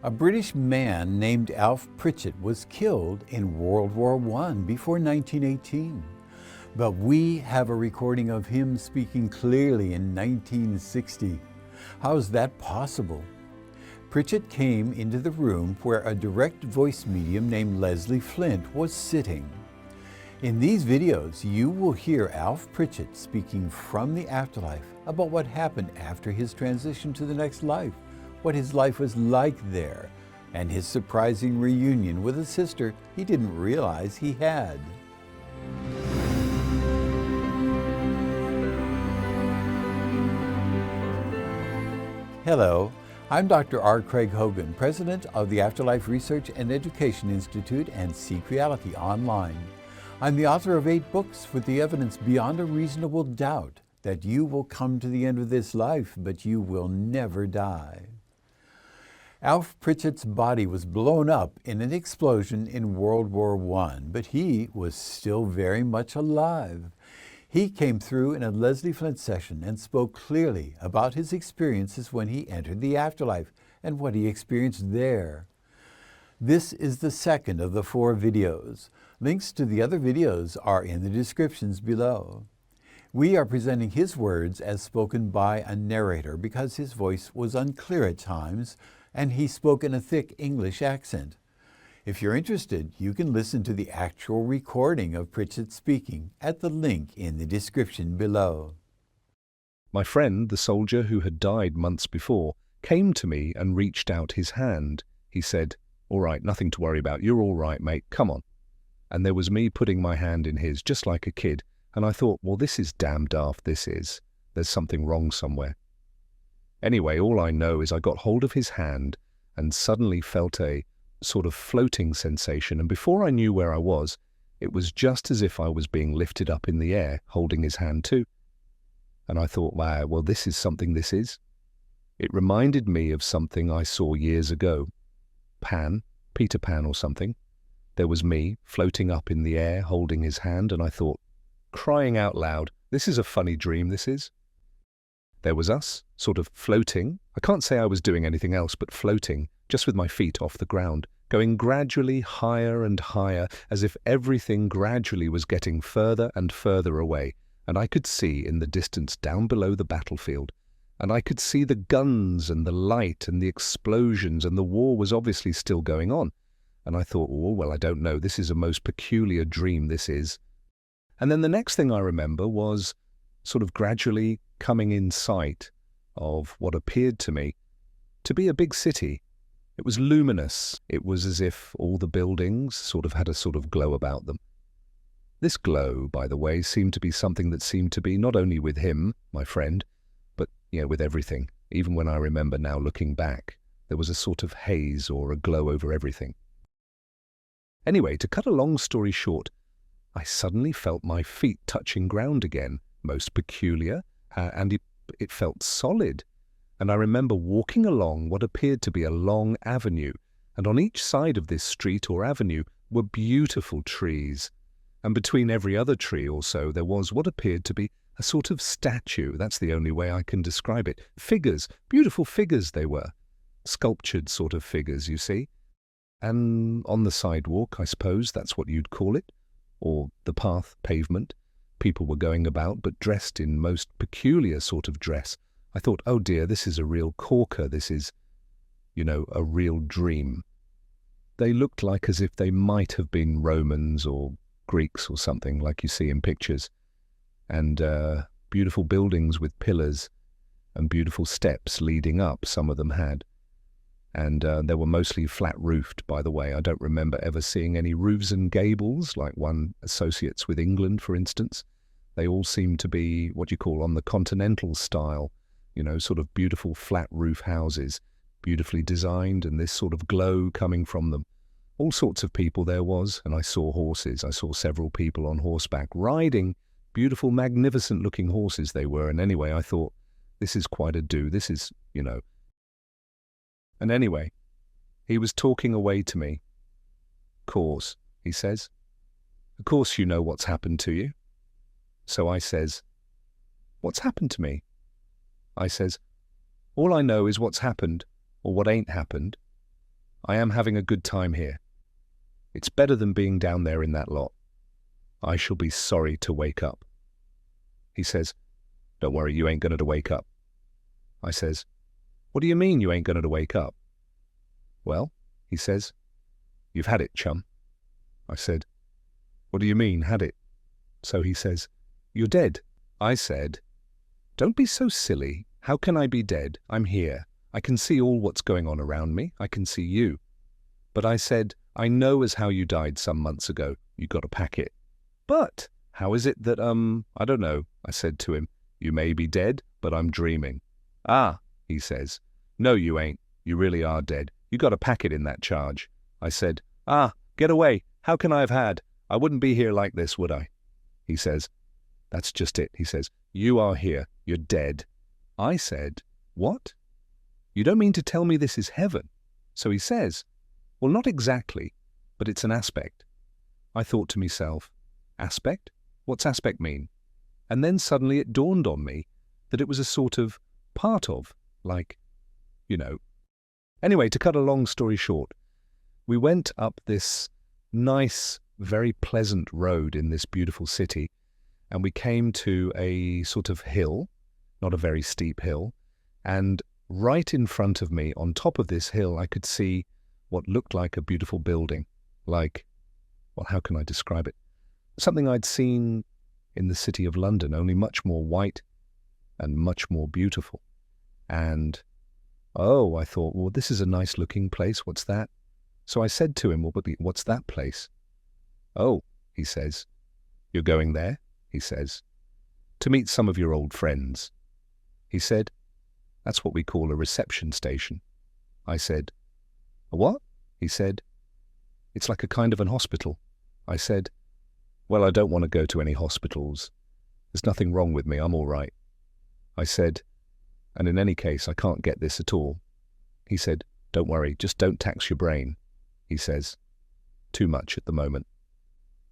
A British man named Alf Pritchett was killed in World War I before 1918. But we have a recording of him speaking clearly in 1960. How is that possible? Pritchett came into the room where a direct voice medium named Leslie Flint was sitting. In these videos, you will hear Alf Pritchett speaking from the afterlife about what happened after his transition to the next life, what his life was like there, and his surprising reunion with a sister he didn't realize he had. Hello, I'm Dr. R. Craig Hogan, President of the Afterlife Research and Education Institute and Seek Reality Online. I'm the author of 8 books with the evidence beyond a reasonable doubt that you will come to the end of this life, but you will never die. Alf Pritchett's body was blown up in an explosion in World War I, but he was still very much alive. He came through in a Leslie Flint session and spoke clearly about his experiences when he entered the afterlife and what he experienced there. This is the second of the 4 videos. Links to the other videos are in the descriptions below. We are presenting his words as spoken by a narrator because his voice was unclear at times and he spoke in a thick English accent. If you're interested, you can listen to the actual recording of Pritchett speaking at the link in the description below. My friend, the soldier who had died months before, came to me and reached out his hand. He said, "All right, nothing to worry about. You're all right, mate. Come on." And there was me putting my hand in his, just like a kid. And I thought, well, this is damn daft, this is. There's something wrong somewhere. Anyway, all I know is I got hold of his hand and suddenly felt a sort of floating sensation. And before I knew where I was, it was just as if I was being lifted up in the air, holding his hand too. And I thought, wow, well, this is something, this is. It reminded me of something I saw years ago. Peter Pan or something. There was me floating up in the air, holding his hand, and I thought, crying out loud, this is a funny dream, this is. There was us, sort of floating. I can't say I was doing anything else but floating, just with my feet off the ground, going gradually higher and higher, as if everything gradually was getting further and further away. And I could see in the distance down below the battlefield, and I could see the guns and the light and the explosions, and the war was obviously still going on. And I thought, oh, well, I don't know, this is a most peculiar dream, this is. And then the next thing I remember was sort of gradually coming in sight of what appeared to me to be a big city. It was luminous. It was as if all the buildings sort of had a sort of glow about them. This glow, by the way, seemed to be something that seemed to be not only with him, my friend, but, with everything. Even when I remember now looking back, there was a sort of haze or a glow over everything. Anyway, to cut a long story short, I suddenly felt my feet touching ground again, most peculiar, and it felt solid. And I remember walking along what appeared to be a long avenue, and on each side of this street or avenue were beautiful trees. And between every other tree or so there was what appeared to be a sort of statue. That's the only way I can describe it. Figures, beautiful figures they were. Sculptured sort of figures, you see. And on the sidewalk, I suppose that's what you'd call it, or the path, pavement, people were going about, but dressed in most peculiar sort of dress. I thought, oh dear, this is a real corker, this is, a real dream. They looked like as if they might have been Romans or Greeks or something, like you see in pictures. And beautiful buildings with pillars and beautiful steps leading up, some of them had. And they were mostly flat-roofed, by the way. I don't remember ever seeing any roofs and gables, like one associates with England, for instance. They all seemed to be what you call on the continental style, sort of beautiful flat-roof houses, beautifully designed, and this sort of glow coming from them. All sorts of people there was, and I saw horses. I saw several people on horseback riding beautiful, magnificent-looking horses they were. And anyway, I thought, this is quite a do. This is, And anyway, he was talking away to me. "Course," he says. "Of course you know what's happened to you." So I says, "What's happened to me?" I says, "All I know is what's happened, or what ain't happened." I am having a good time here. It's better than being down there in that lot. I shall be sorry to wake up. He says, don't worry, you ain't going to wake up. I says, what do you mean you ain't going to wake up? Well, he says, you've had it, chum. I said, what do you mean, had it? So he says, you're dead. I said, don't be so silly. How can I be dead? I'm here. I can see all what's going on around me. I can see you. But I said, I know as how you died some months ago. You got a packet. But how is it that, I don't know, I said to him, you may be dead, but I'm dreaming. Ah, he says, no, you ain't. You really are dead. You got a packet in that charge. I said, ah, get away. How can I have had? I wouldn't be here like this, would I? He says, that's just it. He says, you are here. You're dead. I said, what? You don't mean to tell me this is heaven? So he says, well, not exactly, but it's an aspect. I thought to myself, aspect? What's aspect mean? And then suddenly it dawned on me that it was a sort of part of, like, you know. Anyway, to cut a long story short, we went up this nice, very pleasant road in this beautiful city, and we came to a sort of hill, not a very steep hill, and right in front of me, on top of this hill, I could see what looked like a beautiful building, like, well, how can I describe it? Something I'd seen in the city of London, only much more white and much more beautiful. And, oh, I thought, well, this is a nice looking place. What's that? So I said to him, well, what's that place? Oh, he says, you're going there? He says, to meet some of your old friends. He said, that's what we call a reception station. I said, a what? He said, it's like a kind of an hospital. I said, well, I don't want to go to any hospitals. There's nothing wrong with me. I'm all right. I said, and in any case, I can't get this at all. He said, don't worry, just don't tax your brain. He says, too much at the moment.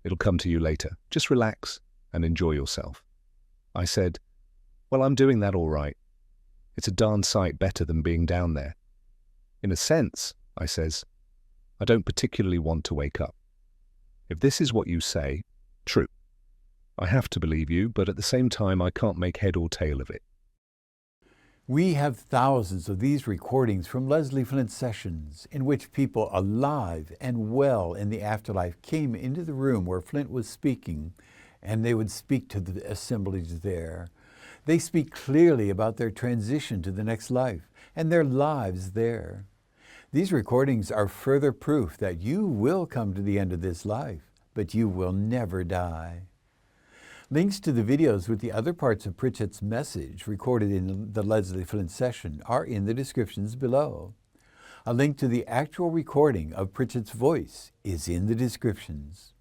It'll come to you later. Just relax and enjoy yourself. I said, well, I'm doing that all right. It's a darn sight better than being down there. In a sense, I says, I don't particularly want to wake up. If this is what you say, true. I have to believe you, but at the same time, I can't make head or tail of it. We have thousands of these recordings from Leslie Flint's sessions in which people alive and well in the afterlife came into the room where Flint was speaking, and they would speak to the assemblage there. They speak clearly about their transition to the next life and their lives there. These recordings are further proof that you will come to the end of this life, but you will never die. Links to the videos with the other parts of Pritchett's message recorded in the Leslie Flint session are in the descriptions below. A link to the actual recording of Pritchett's voice is in the descriptions.